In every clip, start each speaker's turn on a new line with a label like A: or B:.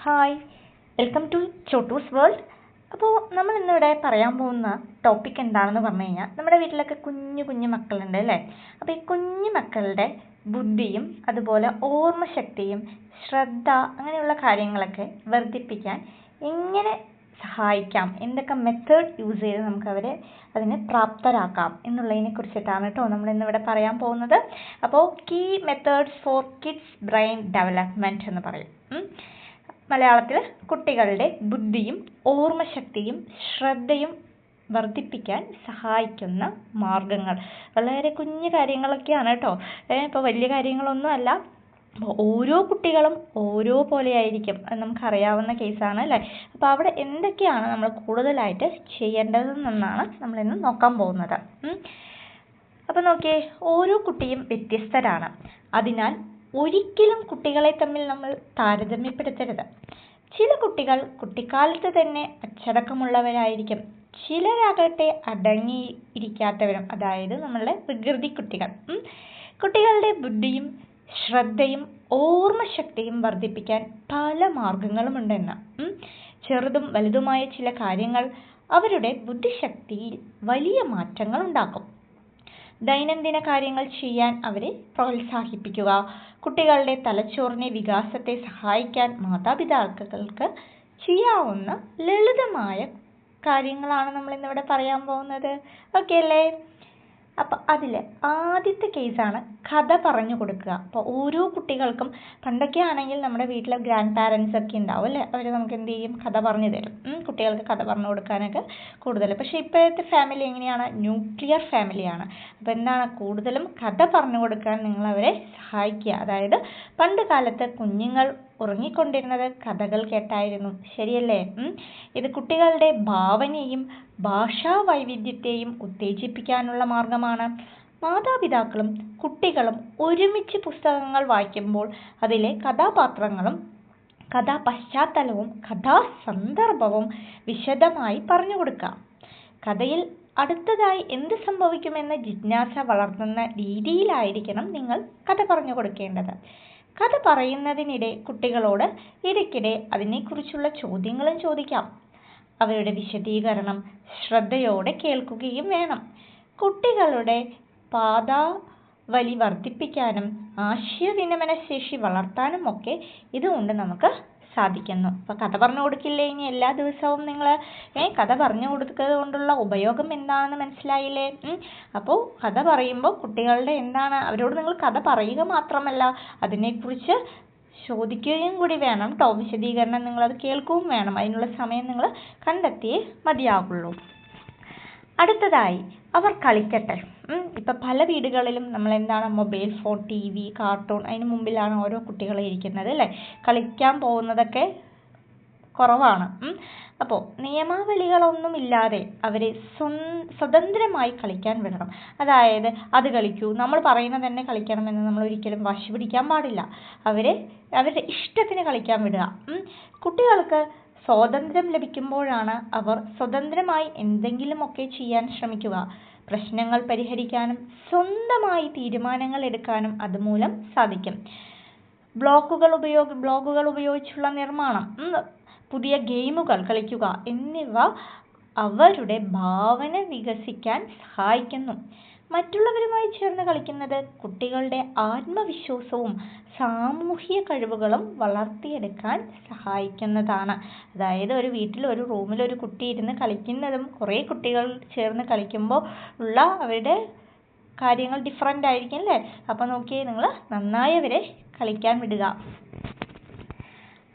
A: Hi, welcome to Chottu's world. അപ്പോൾ നമ്മൾ ഇന്നിവിടെ പറയാൻ പോകുന്ന ടോപ്പിക് എന്താണെന്ന് പറഞ്ഞു കഴിഞ്ഞാൽ, നമ്മുടെ വീട്ടിലൊക്കെ കുഞ്ഞു കുഞ്ഞു മക്കളുണ്ട് അല്ലേ? അപ്പോൾ ഈ കുഞ്ഞു മക്കളുടെ ബുദ്ധിയും അതുപോലെ ഓർമ്മശക്തിയും ശ്രദ്ധ അങ്ങനെയുള്ള കാര്യങ്ങളൊക്കെ വർദ്ധിപ്പിക്കാൻ എങ്ങനെ സഹായിക്കാം, എന്തൊക്കെ മെത്തേഡ് യൂസ് ചെയ്ത് നമുക്ക് അതിനെ പ്രാപ്തരാക്കാം എന്നുള്ളതിനെ കുറിച്ചിട്ടാണ് കേട്ടോ നമ്മൾ ഇന്നിവിടെ പറയാൻ പോകുന്നത്. അപ്പോൾ key methods for kids brain development എന്ന് പറയും. മലയാളത്തിൽ കുട്ടികളുടെ ബുദ്ധിയും ഓർമ്മശക്തിയും ശ്രദ്ധയും വർദ്ധിപ്പിക്കാൻ സഹായിക്കുന്ന മാർഗങ്ങൾ. വളരെ കുഞ്ഞു കാര്യങ്ങളൊക്കെയാണ് കേട്ടോ, ഇപ്പോൾ വലിയ കാര്യങ്ങളൊന്നും അല്ല. അപ്പോൾ ഓരോ കുട്ടികളും ഓരോ പോലെ ആയിരിക്കും, അത് നമുക്കറിയാവുന്ന കേസാണ് അല്ലേ? അപ്പോൾ അവിടെ എന്തൊക്കെയാണ് നമ്മൾ കൂടുതലായിട്ട് ചെയ്യേണ്ടതെന്നാണ് നമ്മളിന്ന് നോക്കാൻ പോകുന്നത്. അപ്പോൾ നോക്കിയേ, ഓരോ കുട്ടിയും വ്യത്യസ്തരാണ്. അതിനാൽ ഒരിക്കലും കുട്ടികളെ തമ്മിൽ നമ്മൾ താരതമ്യപ്പെടുത്തരുത്. ചില കുട്ടികൾ കുട്ടിക്കാലത്ത് തന്നെ അച്ചടക്കമുള്ളവരായിരിക്കും, ചിലരാകട്ടെ അടങ്ങിയിരിക്കാത്തവരും, അതായത് നമ്മളുടെ വികൃതി കുട്ടികൾ. കുട്ടികളുടെ ബുദ്ധിയും ശ്രദ്ധയും ഓർമ്മശക്തിയും വർദ്ധിപ്പിക്കാൻ പല മാർഗങ്ങളുമുണ്ടെന്ന്. ചെറുതും വലുതുമായ ചില കാര്യങ്ങൾ അവരുടെ ബുദ്ധിശക്തിയിൽ വലിയ മാറ്റങ്ങൾ ഉണ്ടാക്കും. ദൈനംദിന കാര്യങ്ങൾ ചെയ്യാൻ അവരെ പ്രോത്സാഹിപ്പിക്കുക. കുട്ടികളുടെ തലച്ചോറിനെ വികാസത്തെ സഹായിക്കാൻ മാതാപിതാക്കൾക്ക് ചെയ്യാവുന്ന ലളിതമായ കാര്യങ്ങളാണ് നമ്മൾ ഇന്നിവിടെ പറയാൻ പോകുന്നത്. ഓക്കെ അല്ലേ? അപ്പം അതിൽ ആദ്യത്തെ കേസാണ് കഥ പറഞ്ഞു കൊടുക്കുക. അപ്പോൾ ഓരോ കുട്ടികൾക്കും, പണ്ടൊക്കെ ആണെങ്കിൽ നമ്മുടെ വീട്ടിലെ ഗ്രാൻഡ് പാരൻസ് ഒക്കെ ഉണ്ടാവും അല്ലേ, അവർ നമുക്ക് എന്ത് ചെയ്യും, കഥ പറഞ്ഞു തരും. കുട്ടികൾക്ക് കഥ പറഞ്ഞു കൊടുക്കാനൊക്കെ കൂടുതൽ. പക്ഷേ ഇപ്പോഴത്തെ ഫാമിലി എങ്ങനെയാണ്, ന്യൂക്ലിയർ ഫാമിലിയാണ്. അപ്പോൾ എന്താണ്, കൂടുതലും കഥ പറഞ്ഞു കൊടുക്കാൻ നിങ്ങളവരെ സഹായിക്കുക. അതായത് പണ്ട് കാലത്ത് കുഞ്ഞുങ്ങൾ ഉറങ്ങിക്കൊണ്ടിരുന്നത് കഥകൾ കേട്ടായിരുന്നു, ശരിയല്ലേ? ഇത് കുട്ടികളുടെ ഭാവനയും ഭാഷാ വൈവിധ്യത്തെയും ഉത്തേജിപ്പിക്കാനുള്ള മാർഗമാണ്. മാതാപിതാക്കളും കുട്ടികളും ഒരുമിച്ച് പുസ്തകങ്ങൾ വായിക്കുമ്പോൾ അതിലെ കഥാപാത്രങ്ങളും കഥാപശ്ചാത്തലവും കഥാസന്ദർഭവും വിശദമായി പറഞ്ഞു കൊടുക്കാം. കഥയിൽ അടുത്തതായി എന്ത് സംഭവിക്കുമെന്ന ജിജ്ഞാസ വളർത്തുന്ന രീതിയിലായിരിക്കണം നിങ്ങൾ കഥ പറഞ്ഞു കൊടുക്കേണ്ടത്. കഥ പറയുന്നതിനിടെ കുട്ടികളോട് ഇടയ്ക്കിടെ അതിനെക്കുറിച്ചുള്ള ചോദ്യങ്ങളും ചോദിക്കാം. അവരുടെ വിശദീകരണം ശ്രദ്ധയോടെ കേൾക്കുകയും വേണം. കുട്ടികളുടെ പാഠാവലി വർദ്ധിപ്പിക്കാനും ആശയവിനിമയ ശേഷി വളർത്താനും ഒക്കെ ഇതുകൊണ്ട് നമുക്ക് സാധിക്കുന്നു. അപ്പോൾ കഥ പറഞ്ഞു കൊടുക്കില്ലേ ഇനി എല്ലാ ദിവസവും നിങ്ങൾ കഥ പറഞ്ഞു കൊടുക്കുന്നത് കൊണ്ടുള്ള ഉപയോഗം എന്താണെന്ന് മനസ്സിലായില്ലേ? അപ്പോൾ കഥ പറയുമ്പോൾ കുട്ടികളുടെ എന്താണ്, അവരോട് നിങ്ങൾ കഥ പറയുക മാത്രമല്ല, അതിനെക്കുറിച്ച് ചോദിക്കുകയും കൂടി വേണം കേട്ടോ. വിശദീകരണം നിങ്ങളത് കേൾക്കുകയും വേണം. അതിനുള്ള സമയം നിങ്ങൾ കണ്ടെത്തിയേ മതിയാകുള്ളൂ. അടുത്തതായി അവർ കളിക്കട്ടെ. ഇപ്പം പല വീടുകളിലും നമ്മൾ എന്താണ്, മൊബൈൽ ഫോൺ, TV, കാർട്ടൂൺ, അതിന് മുമ്പിലാണ് ഓരോ കുട്ടികളും ഇരിക്കുന്നത് അല്ലേ? കളിക്കാൻ പോകുന്നതൊക്കെ കുറവാണ്. അപ്പോൾ നിയമാവലികളൊന്നുമില്ലാതെ അവരെ സ്വതന്ത്രമായി കളിക്കാൻ വിടണം. അതായത് അത് കളിക്കൂ, നമ്മൾ പറയുന്നത് തന്നെ കളിക്കണമെന്ന് നമ്മൾ ഒരിക്കലും വാശി പിടിക്കാൻ പാടില്ല. അവരുടെ ഇഷ്ടത്തിന് കളിക്കാൻ വിടുക. കുട്ടികൾക്ക് സ്വാതന്ത്ര്യം ലഭിക്കുമ്പോഴാണ് അവർ സ്വതന്ത്രമായി എന്തെങ്കിലുമൊക്കെ ചെയ്യാൻ ശ്രമിക്കുക. പ്രശ്നങ്ങൾ പരിഹരിക്കാനും സ്വന്തമായി തീരുമാനങ്ങൾ എടുക്കാനും അതുമൂലം സാധിക്കും. ബ്ലോഗുകൾ ഉപയോഗിച്ചുള്ള നിർമ്മാണം, പുതിയ ഗെയിമുകൾ കളിക്കുക എന്നിവ അവരുടെ ഭാവന വികസിക്കാൻ സഹായിക്കുന്നു. മറ്റുള്ളവരുമായി ചേർന്ന് കളിക്കുന്നത് കുട്ടികളുടെ ആത്മവിശ്വാസവും സാമൂഹിക കഴിവുകളും വളർത്തിയെടുക്കാൻ സഹായിക്കുന്നതാണ്. അതായത് ഒരു വീട്ടിൽ ഒരു റൂമിൽ ഒരു കുട്ടി ഇരുന്ന് കളിക്കുന്നതും കുറേ കുട്ടികൾ ചേർന്ന് കളിക്കുമ്പോൾ ഉള്ള അവരുടെ കാര്യങ്ങൾ ഡിഫറൻ്റ് ആയിരിക്കും അല്ലേ? അപ്പോൾ നോക്കിയേ, നിങ്ങൾ നന്നായി അവരെ കളിക്കാൻ വിടുക.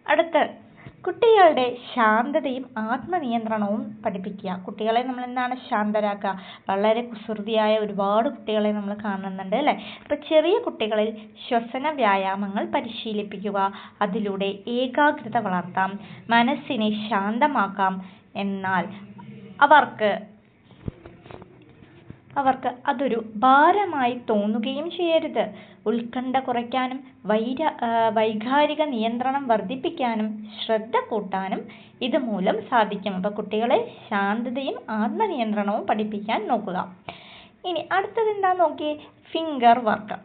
A: അടുത്ത് കുട്ടികളുടെ ശാന്തതയും ആത്മനിയന്ത്രണവും പഠിപ്പിക്കുക. കുട്ടികളെ നമ്മൾ എന്താണ് ശാന്തരാക്കുക. വളരെ കുസൃതിയായ ഒരുപാട് കുട്ടികളെ നമ്മൾ കാണുന്നുണ്ട് അല്ലേ? അപ്പോൾ ചെറിയ കുട്ടികളിൽ ശ്വസന വ്യായാമങ്ങൾ പരിശീലിപ്പിക്കുക. അതിലൂടെ ഏകാഗ്രത വളർത്താം, മനസ്സിനെ ശാന്തമാക്കാം. എന്നാൽ അവർക്ക് അതൊരു ഭാരമായി തോന്നുകയും ചെയ്യരുത്. ഉത്കണ്ഠ കുറയ്ക്കാനും വൈകാരിക നിയന്ത്രണം വർദ്ധിപ്പിക്കാനും ശ്രദ്ധ കൂട്ടാനും ഇതുമൂലം സാധിക്കും. അപ്പോൾ കുട്ടികളെ ശാന്തതയും ആത്മനിയന്ത്രണവും പഠിപ്പിക്കാൻ നോക്കുക. ഇനി അടുത്തത് എന്താ നോക്കിയേ, ഫിംഗർ വർക്ക്.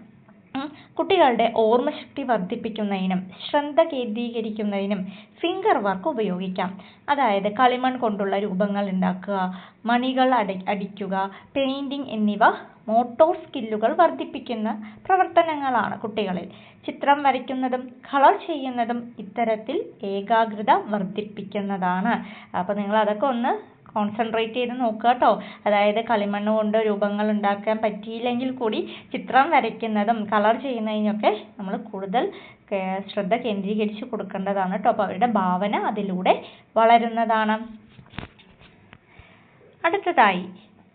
A: കുട്ടികളുടെ ഓർമ്മശക്തി വർദ്ധിപ്പിക്കുന്നതിനും ശ്രദ്ധ കേന്ദ്രീകരിക്കുന്നതിനും ഫിംഗർ വർക്ക് ഉപയോഗിക്കാം. അതായത് കളിമൺ കൊണ്ടുള്ള രൂപങ്ങൾ ഉണ്ടാക്കുക, മണികൾ അടിക്കുക, പെയിന്റിംഗ് എന്നിവ മോട്ടോർ സ്കില്ലുകൾ വർദ്ധിപ്പിക്കുന്ന പ്രവർത്തനങ്ങളാണ് കുട്ടികളിൽ. ചിത്രം വരയ്ക്കുന്നതും കളർ ചെയ്യുന്നതും ഇത്തരത്തിൽ ഏകാഗ്രത വർദ്ധിപ്പിക്കുന്നതാണ്. അപ്പോൾ നിങ്ങൾ അതൊക്കെ ഒന്ന് കോൺസെൻട്രേറ്റ് ചെയ്ത് നോക്കുക കേട്ടോ. അതായത് കളിമണ്ണ് കൊണ്ട് രൂപങ്ങൾ ഉണ്ടാക്കാൻ പറ്റിയില്ലെങ്കിൽ കൂടി ചിത്രം വരയ്ക്കുന്നതും കളർ ചെയ്യുന്നതിനൊക്കെ നമ്മൾ കൂടുതൽ ശ്രദ്ധ കേന്ദ്രീകരിച്ച് കൊടുക്കേണ്ടതാണ് കേട്ടോ. അപ്പോൾ അവരുടെ ഭാവന അതിലൂടെ വളരുന്നതാണ്. അടുത്തതായി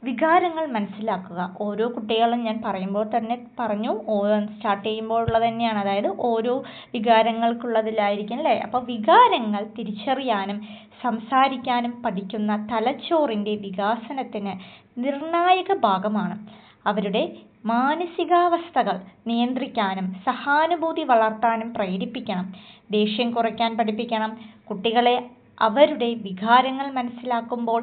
A: വികാരങ്ങൾ മനസ്സിലാക്കുക. ഓരോ കുട്ടികളും ഞാൻ പറയുമ്പോൾ തന്നെ പറഞ്ഞു, സ്റ്റാർട്ട് ചെയ്യുമ്പോഴുള്ളത് തന്നെയാണ്. അതായത് ഓരോ വികാരങ്ങൾക്കുള്ളതിലായിരിക്കും അല്ലേ. അപ്പോൾ വികാരങ്ങൾ തിരിച്ചറിയാനും സംസാരിക്കാനും പഠിക്കുന്ന തലച്ചോറിൻ്റെ വികാസനത്തിന് നിർണായക ഭാഗമാണ്. അവരുടെ മാനസികാവസ്ഥകൾ നിയന്ത്രിക്കാനും സഹാനുഭൂതി വളർത്താനും പ്രേരിപ്പിക്കണം. ദേഷ്യം കുറയ്ക്കാൻ പഠിപ്പിക്കണം. കുട്ടികളെ അവരുടെ വികാരങ്ങൾ മനസ്സിലാക്കുമ്പോൾ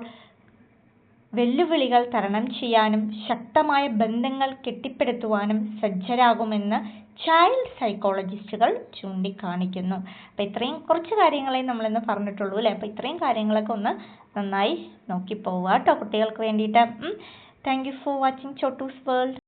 A: വെല്ലുവിളികൾ തരണം ചെയ്യാനും ശക്തമായ ബന്ധങ്ങൾ കെട്ടിപ്പടുക്കുവാനും സജ്ജരാകുമെന്ന് ചൈൽഡ് സൈക്കോളജിസ്റ്റുകൾ ചൂണ്ടിക്കാണിക്കുന്നു. അപ്പോൾ ഇത്രയും കുറച്ച് കാര്യങ്ങളെ നമ്മളിന്ന് പറഞ്ഞിട്ടുള്ളൂ അല്ലേ. അപ്പോൾ ഇത്രയും കാര്യങ്ങളൊക്കെ ഒന്ന് നന്നായി നോക്കി പോവുക കേട്ടോ കുട്ടികൾക്ക് വേണ്ടിയിട്ട്. Thank you for watching Chottu's world.